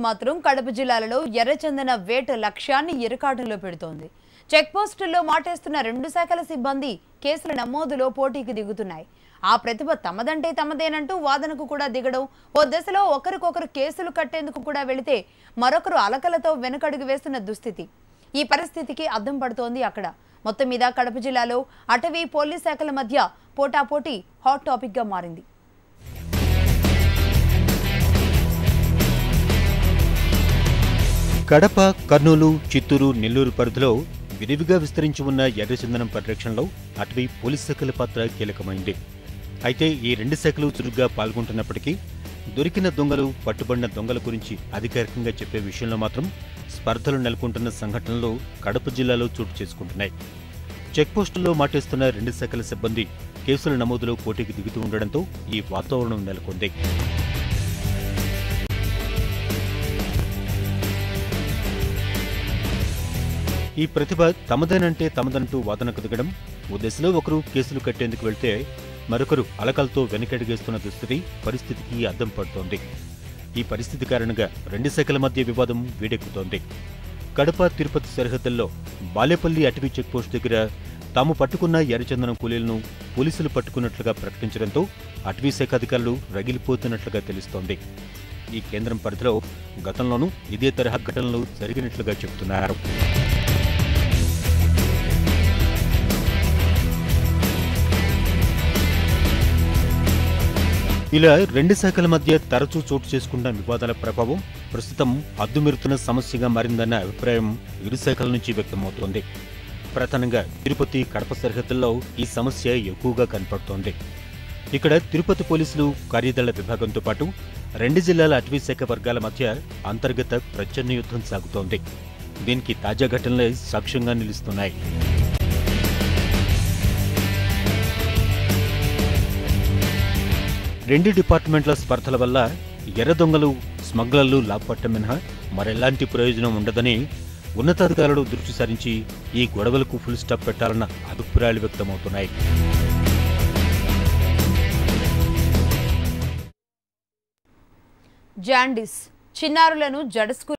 మాత్రం కడప జిల్లాలో ఎర్రచందన వేట లక్ష్యాన్ని ఇరకాటంలో పెడుతోంది. చెక్ పోస్టుల్లో మాటేస్తున్న 2 శాఖల సిబ్బంది కేసుల నమోదులో పోటీకి దిగుతున్నాయి. ఆ ప్రతిభ తమదంటే తమదేనంటూ వాదనకు కూడా దిగడం, ఓ దశలో ఒకరికొకరు కేసులు కట్టేందుకు కూడా వెళితే మరొకరు అలకలతో వెనుకడుగు వేస్తున్న దుస్థితి. ఈ పరిస్థితికి అద్దం పడుతోంది అక్కడ. మొత్తం మీద కడప జిల్లాలో అటవీ పోలీస్ శాఖల మధ్య పోటాపోటీ హాట్ టాపిక్ గా మారింది. కడప, కర్నూలు, చిత్తూరు, నెల్లూరు పరిధిలో విరివిగా విస్తరించి ఉన్న ఎర్రచందనం పరిరక్షణలో అటవీ పోలీస్ శాఖల పాత్ర కీలకమైంది. అయితే ఈ 2 శాఖలు చురుగ్గా పాల్గొంటున్నప్పటికీ దొరికిన దొంగలు, పట్టుబడిన దొంగల గురించి అధికారికంగా చెప్పే విషయంలో మాత్రం స్పర్ధలు నెలకొంటున్న సంఘటనలు కడప జిల్లాలో చోటు చేసుకుంటున్నాయి. చెక్పోస్టుల్లో మాటేస్తున్న 2 శాఖల సిబ్బంది కేసుల నమోదులో పోటీకి దిగుతూ ఉండడంతో ఈ వాతావరణం నెలకొంది. ఈ ప్రతిభ తమదేనంటే తమదంటూ వాదనకు దిగడం, ఓ దశలో ఒకరు కేసులు కట్టేందుకు వెళ్తే మరొకరు అలకలతో వెనకడిగేస్తున్న పరిస్థితికి అద్దం పడుతోంది. ఈ పరిస్థితి కారణంగా 2 శాఖల మధ్య వివాదం వేడెక్కుతోంది. కడప, తిరుపతి సరిహద్దుల్లో బాలేపల్లి అటవీ చెక్పోస్ట్ దగ్గర తాము పట్టుకున్న ఎర్రచందనం కూలీలను పోలీసులు పట్టుకున్నట్లుగా ప్రకటించడంతో అటవీ శాఖ అధికారులు రగిలిపోతున్నట్లుగా తెలుస్తోంది. ఈ కేంద్రం పరిధిలో గతంలోనూ ఇదే తరహా ఘటనలు జరిగినట్లుగా చెబుతున్నారు. ఇలా 2 శాఖల మధ్య తరచూ చోటు చేసుకున్న వివాదాల ప్రభావం ప్రస్తుతం అద్దుమిరుతున్న సమస్యగా మారిందన్న అభిప్రాయం ఇరు శాఖల నుంచి వ్యక్తమవుతోంది. ప్రధానంగా తిరుపతి, కడప సరిహద్దుల్లో ఈ సమస్య ఎక్కువగా కనపడుతోంది. ఇక్కడ తిరుపతి పోలీసులు కార్యదళ విభాగంతో పాటు 2 జిల్లాల అటవీ శాఖ వర్గాల మధ్య అంతర్గత ప్రచ్ఛన్న యుద్ధం సాగుతోంది. దీనికి తాజా ఘటనలే సాక్ష్యంగా నిలుస్తున్నాయి. 2 డిపార్ట్మెంట్ల స్పర్ధల వల్ల ఎర్ర దొంగలు, స్మగ్లర్లు లాభపట్టం మినహా మరెలాంటి ప్రయోజనం ఉండదని ఉన్నతాధికారులు దృష్టి సారించి ఈ గొడవలకు ఫుల్ స్టాప్ పెట్టాలన్న అభిప్రాయాలు వ్యక్తమవుతున్నాయి. జాండీస్ చిన్నారులను జడస్కు